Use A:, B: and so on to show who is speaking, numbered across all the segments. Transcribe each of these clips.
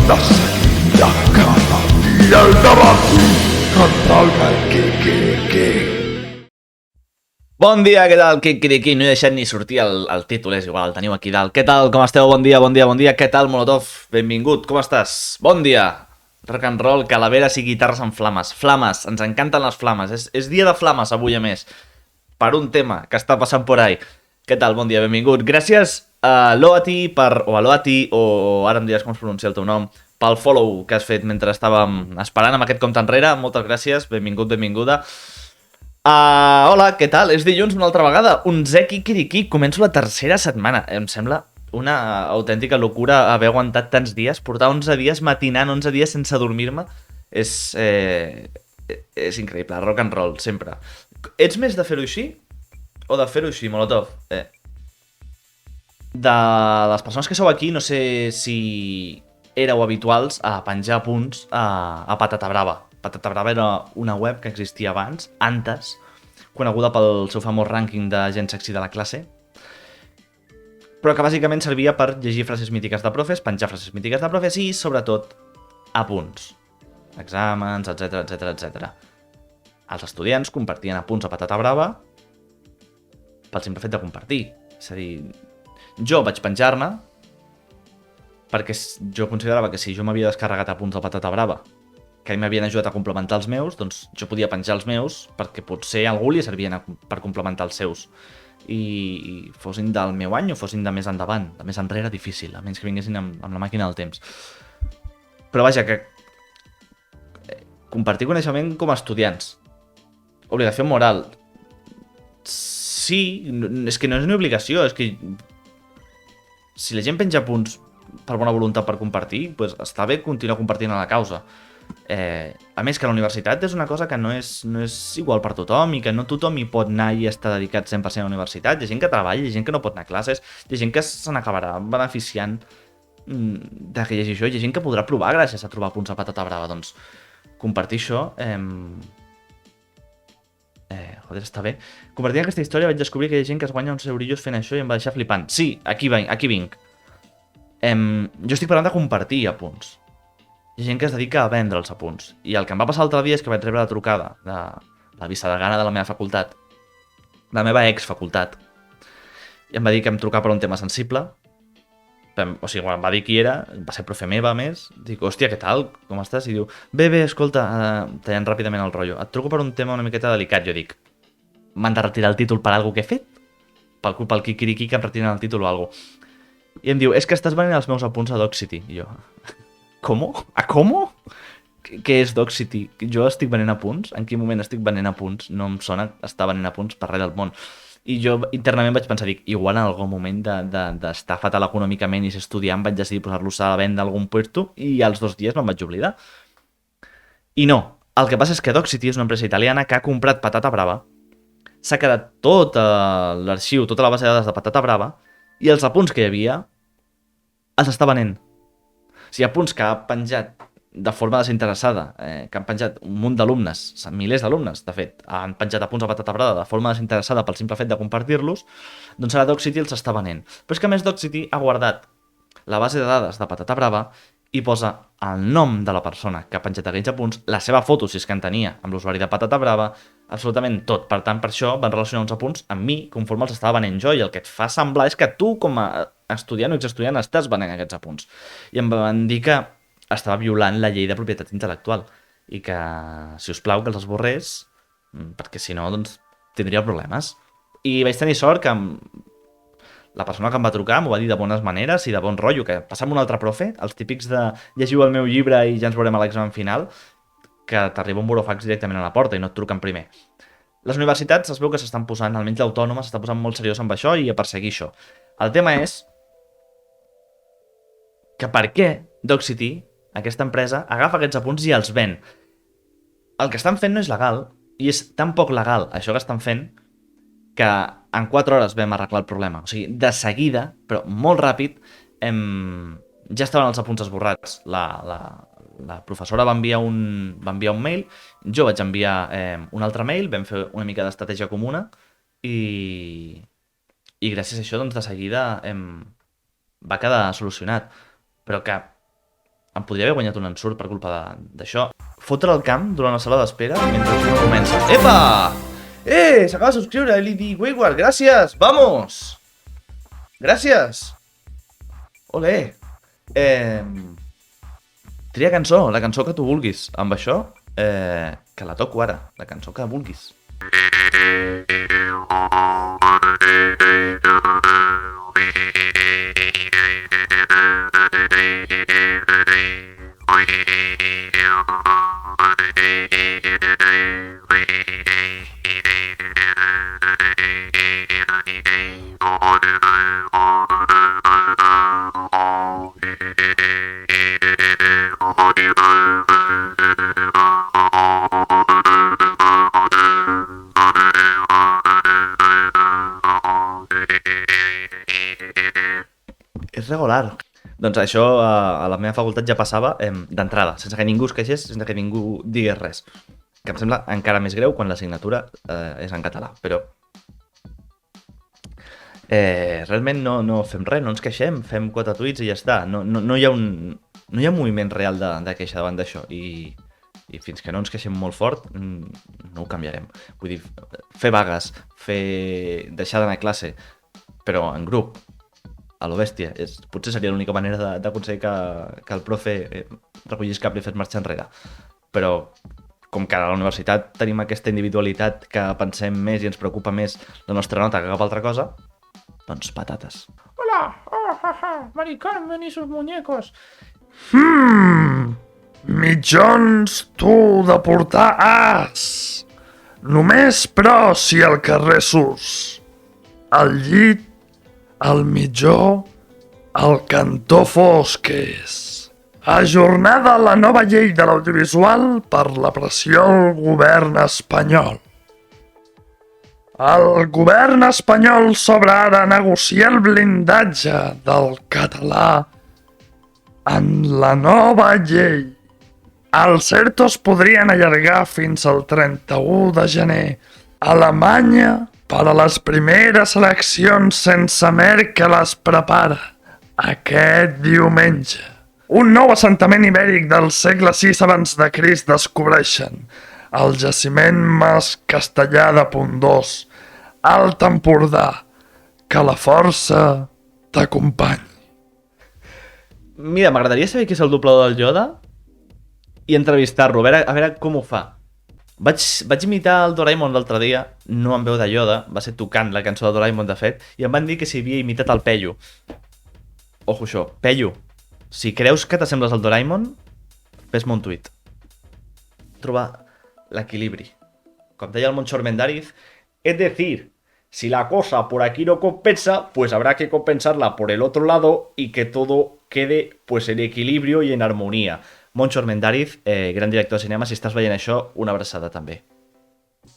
A: De seguida cada dia al dematí cantant el que.
B: Bon dia, què tal? Qui? No he deixat ni sortir el títol, és igual, el teniu aquí dalt. Què tal? Com esteu? Bon dia. Què tal, Molotov? Benvingut, com estàs? Bon dia. Rock and roll, calaveres i guitarres amb flames. Flames, ens encanten les flames. És dia de flames avui, a més. Per un tema que està passant por ahí. Què tal? Bon dia, benvingut. Gràcies a Loati, o ara em diràs com es pronuncia el teu nom, pel follow que has fet mentre estàvem esperant amb aquest compte enrere. Moltes gràcies, benvinguda. Hola, què tal? És dilluns una altra vegada. 11è Kikiriki. Començo la tercera setmana. Em sembla una autèntica locura haver aguantat tants dies. Portar 11 dies matinant, 11 dies sense dormir-me. És increïble. Rock and roll, sempre. Ets més de fer-ho així? O de fer-ho així, Molotov? De les persones que sou aquí, no sé si éreu habituals a penjar punts a Patata Brava. Patata Brava era una web que existia abans, coneguda pel seu famós rànquing de gent sexy de la classe, però que bàsicament servia per llegir frases mítiques de profes, penjar frases mítiques de profes i, sobretot, apunts. Exàmens, etc. Els estudiants compartien apunts a Patata Brava pel simple fet de compartir. És a dir, jo vaig penjar-ne perquè jo considerava que si jo m'havia descarregat apunts de Patata Brava que m'havien ajudat a complementar els meus, doncs jo podia penjar els meus perquè potser a algú li servien per complementar els seus. I fossin del meu any o fossin de més endavant, de més enrere, difícil, a menys que vinguessin amb la màquina del temps. Però vaja, que compartir coneixement com a estudiants. Obligació moral. Sí, és que no és una obligació, és que si la gent penja punts per bona voluntat per compartir, doncs està bé continuar compartint a la causa. A més que la universitat és una cosa que no és igual per tothom i que no tothom hi pot anar i estar dedicat 100% a la universitat. Hi ha gent que treballa, hi ha gent que no pot anar a classes, hi ha gent que se n'acabarà beneficiant de que hi hagi això, hi ha gent que podrà provar gràcies a trobar punts a Patata Brava. Doncs compartir això joder, està bé. Compartint aquesta història vaig descobrir que hi ha gent que es guanya uns eurillos fent això i em va deixar flipant. Sí, aquí vinc. Jo estic parlant de compartir apunts. Hi ha gent que es dedica a vendre els apunts. I el que em va passar l'altre dia és que vaig rebre la trucada de la vicedegana de la meva facultat, la meva exfacultat, i em va dir que em trucava per un tema sensible. O sigui, quan em va dir qui era, va ser profe meva, a més. Dic, hòstia, què tal? Com estàs? I diu, bé, escolta, tallant ràpidament el rotllo, et truco per un tema una miqueta delicat. Jo dic, m'han de retirar el títol per alguna que he fet? Pel Kikiriki que em retiren el títol o alguna cosa. I em diu, és que estàs venent els meus apunts a Doxity. I jo, ¿Cómo? ¿Cómo? Què és Doxity? Jo estic venent apunts? En quin moment estic venent apunts? No em sona estar venent apunts per res del món. I jo internament vaig pensar, dic, igual en algun moment d'estar fatal econòmicament i ser estudiant vaig decidir posar-los a la venda a algun puesto i als 2 dies me'n vaig oblidar. I no, el que passa és que Doxity és una empresa italiana que ha comprat Patata Brava, s'ha quedat tot l'arxiu, tota la base de dades de Patata Brava i els apunts que hi havia els està venent. O sigui, apunts que ha penjat de forma desinteressada, que han penjat un munt d'alumnes, milers d'alumnes, de fet, han penjat apunts a Patata Brava de forma desinteressada pel simple fet de compartir-los, doncs ara Doxity els està venent. Però és que a més Doxity ha guardat la base de dades de Patata Brava i posa el nom de la persona que ha penjat aquells apunts, la seva foto, si és que en tenia, amb l'usuari de Patata Brava, absolutament tot. Per tant, per això van relacionar uns apunts amb mi conforme els estava venent jo, i el que et fa semblar és que tu, com a estudiant o exestudiant, estàs venent aquests apunts. I em van dir que estava violant la llei de propietat intel·lectual i que, si us plau, que els esborrés, perquè si no, doncs, tindria problemes. I vaig tenir sort que la persona que em va trucar m'ho va dir de bones maneres i de bon rotllo, que passa amb un altre profe, els típics de llegiu el meu llibre i ja ens veurem a l'examen final, que t'arriba un burofax directament a la porta i no et truquen primer. Les universitats es veu que s'estan posant, almenys l'autònoma, s'està posant molt seriós amb això i a perseguir això. El tema és que per què Doxity, aquesta empresa, agafa aquests apunts i els ven. El que estan fent no és legal, i és tan poc legal això que estan fent, que en 4 hores vam arreglar el problema. O sigui, de seguida, però molt ràpid, ja estaven els apunts esborrats. La professora va enviar un mail, jo vaig enviar un altre mail, vam fer una mica d'estratègia comuna i gràcies a això, doncs, de seguida va quedar solucionat. Però que Em podria haver guanyat un ensurt per culpa d'això. Fotre el camp durant la sala d'espera mentre el joc comença. Epa! S'acaba de subscriure, LED Wayward, gràcies! Vamos! Gràcies! Olé! Tria cançó, la cançó que tu vulguis. Amb això, que la toco ara, la cançó que vulguis. És regular. Doncs això a la meva facultat ja passava d'entrada, sense que ningú es queixés, sense que ningú digués res. Que em sembla encara més greu quan l'assignatura és en català, però realment no fem res, no ens queixem, fem 4 tuits i ja està. No hi ha un moviment real de queixa davant d'això i fins que no ens queixem molt fort no ho canviarem. Vull dir, fer vagues, deixar d'anar a classe, però en grup, a lo bèstia, potser seria l'única manera d'aconseguir que el profe recollís cap i fes marxa enrere. Però com que a la universitat tenim aquesta individualitat que pensem més i ens preocupa més la nostra nota que cap altra cosa, doncs patates.
C: Hola, Mari Carmen y sus muñecos.
A: Mitjons tu de portar as. Només però si al carrer sus. Al llit, al mitjó, al cantó fosc és. Ajornada la nova llei de l'audiovisual per la pressió al govern espanyol. El govern espanyol s'obre ara a negociar el blindatge del català en la nova llei. Els ERTOs podrien allargar fins al 31 de gener. Alemanya, per a les primeres eleccions sense Merkel es prepara aquest diumenge. Un nou assentament ibèric del segle VI abans de Crist descobreixen el jaciment Mas Castellà de Pondós, Alt Empordà, que la força t'acompanyi.
B: Mira, m'agradaria saber qui és el doblador del Yoda i entrevistar-lo, a veure com ho fa. Vaig imitar el Doraemon l'altre dia, no en veu de Yoda, va ser tocant la cançó de Doraemon, de fet, i em van dir que si havia imitat el Peyu. Ojo això, Peyu, si creus que t'assembles al Doraemon, fes-me un tuit. Trobar l'equilibri. Com deia el Moncho Armendáriz, es decir, si la cosa por aquí no compensa, pues habrá que compensarla por el otro lado y que todo quede pues en equilibrio y en armonía. Moncho Armendáriz, gran director de cinema, si estàs veient això, una abraçada també.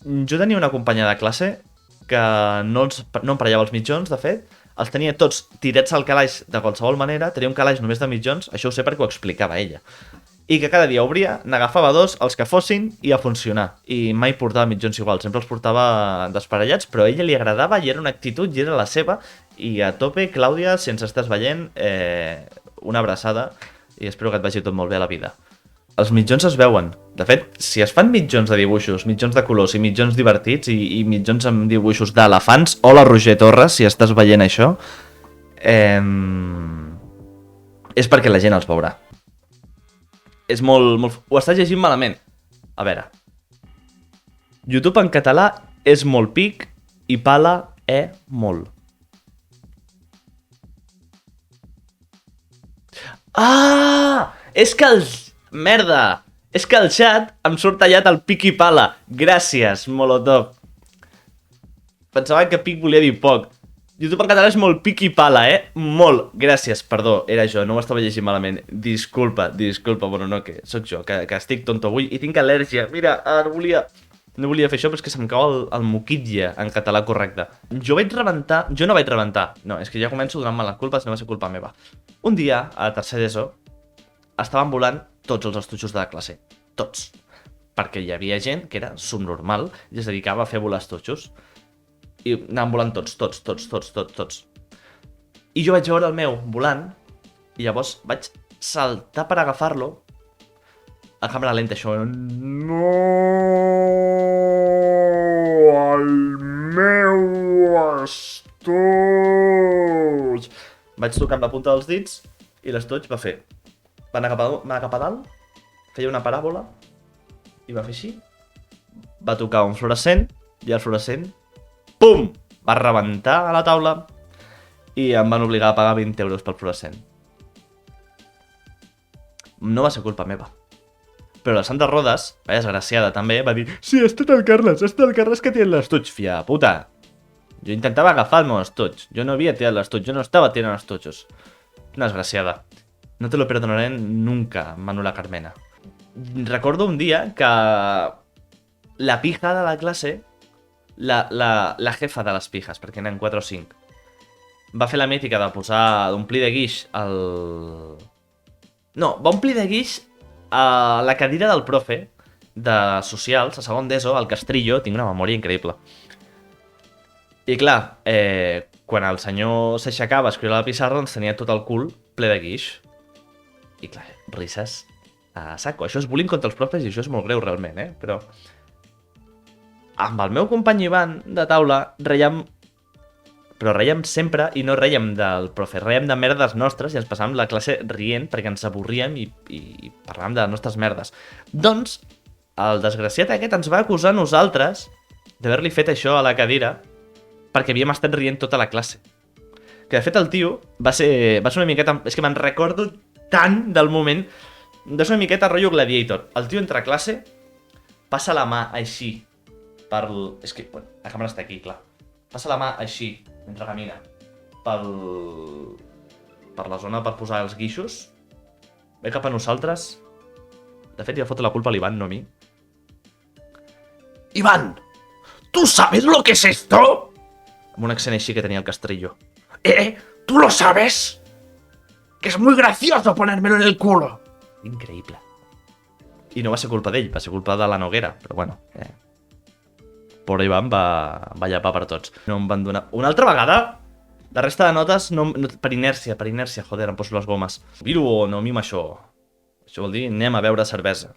B: Jo tenia una companya de classe que no em parellava els mitjons, de fet, els tenia tots tirets al calaix de qualsevol manera, tenia un calaix només de mitjons, això ho sé perquè ho explicava ella. I que cada dia obria, n'agafava 2, els que fossin, i a funcionar. I mai portava mitjons igual, sempre els portava desparellats, però a ella li agradava i era una actitud i era la seva. I a tope, Clàudia, si ens estàs veient, una abraçada i espero que et vagi tot molt bé a la vida. Els mitjons es veuen. De fet, si es fan mitjons de dibuixos, mitjons de colors i mitjons divertits i mitjons amb dibuixos d'elefants, hola Roger Torres, si estàs veient això, és perquè la gent els veurà. És molt... Ho estàs llegint malament. A veure. YouTube en català és molt pic i pala molt. Ah! És que el... Merda! És que el xat em surt tallat el pic i pala. Gràcies, Molotov. Pensava que pic volia dir poc. YouTube en català és molt pic i pala, Molt. Gràcies, perdó, era jo, no ho estava llegint malament. Disculpa, bueno, no, que sóc jo, que estic tonto avui i tinc al·lèrgia. Mira, no volia fer això, però és que se'm cau el moquitlle en català correcte. Jo no vaig rebentar. No, és que ja començo donant-me les culpes, no va ser culpa meva. Un dia, a tercer d'ESO, estaven volant tots els estudios de la classe. Tots. Perquè hi havia gent que era subnormal i es dedicava a fer volar estudios. I anaven volant tots. I jo vaig veure el meu volant i llavors vaig saltar per agafar-lo. A càmera lenta, això. No, el meu estoig. Vaig tocar amb la punta dels dits i l'estoig va fer. Va anar cap a dalt, feia una paràbola i va fer així. Va tocar un fluorescent i el fluorescent, pum! Va rebentar a la taula i em van obligar a pagar 20 euros pel fluorescent. No va ser culpa meva. Però la Sandra Rodas, la desgraciada també, va dir sí, ha estat el Carles que té l'estoig, fia puta. Jo intentava agafar el meu estoig. Jo no havia tirat l'estoig, jo no estava tirant estojos. Una desgraciada. No te lo perdonaré nunca, Manuela Carmena. Recordo un dia que la pija de la classe, la jefa de les pijes, perquè eren 4 o 5, va fer la mítica de d'omplir de guix el... No, va omplir de guix a la cadira del profe de socials, a segon d'ESO, al Castrillo. Tinc una memòria increïble. I clar, quan el senyor s'aixecava a escriure a la pissarra, ens tenia tot el cul ple de guix. I clar, risses a saco. Això és bullying contra els profes i això és molt greu realment, però... Amb el meu company Ivan de taula reiem... Però reiem sempre i no reiem del profe, reiem de merdes nostres i ens passàvem la classe rient perquè ens avorríem i parlàvem de les nostres merdes. Doncs, el desgraciat aquest ens va acusar a nosaltres d'haver-li fet això a la cadira perquè havíem estat rient tota la classe. Que de fet el tio va ser una miqueta... És que me'n recordo tant del moment. Va ser una miqueta rotllo Gladiator. El tio entra a classe, passa la mà així per... És que, bueno, la càmera està aquí, clar. Passa la mà així, mentre camina, per la zona per posar els guixos, ve cap a nosaltres. De fet, ja fot la culpa a l'Ivan, no a mi.
C: Iván, ¿tú sabes lo que es esto?
B: Amb un accent així que tenia el Castrillo.
C: ¿Tú lo sabes? Que es muy gracioso ponérmelo en el culo.
B: Increïble. I no va ser culpa d'ell, va ser culpa de la Noguera, però bueno... Pobre Ivan va llapar per tots. No em van donar... Una altra vegada, la resta de notes, per inèrcia, joder, em poso les gomes. Viro o no, mima això. Això vol dir, anem a beure cervesa.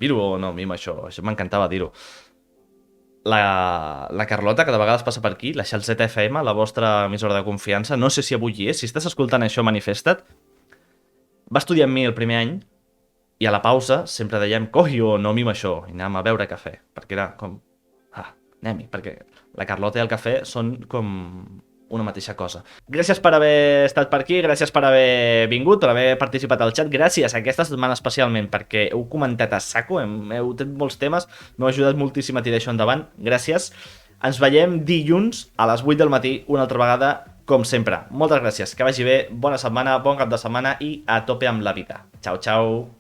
B: Viro o no, mima això. Això m'encantava dir-ho. La Carlota, que de vegades passa per aquí, la Xal ZFM, la vostra emissora de confiança, no sé si avui hi és, si estàs escoltant això, manifesta't. Va estudiar amb mi el primer any, i a la pausa sempre dèiem, cogi o no, mima això, i anàvem a beure cafè, perquè era com... anem-hi, perquè la Carlota i el cafè són com una mateixa cosa. Gràcies per haver estat per aquí, gràcies per haver vingut, per haver participat al chat, gràcies aquesta setmana especialment perquè heu comentat a saco, heu tret molts temes, m'heu ajudat moltíssim a tirar això endavant, gràcies. Ens veiem dilluns a les 8 del matí, una altra vegada, com sempre. Moltes gràcies, que vagi bé, bona setmana, bon cap de setmana i a tope amb la vida. Ciao, ciao.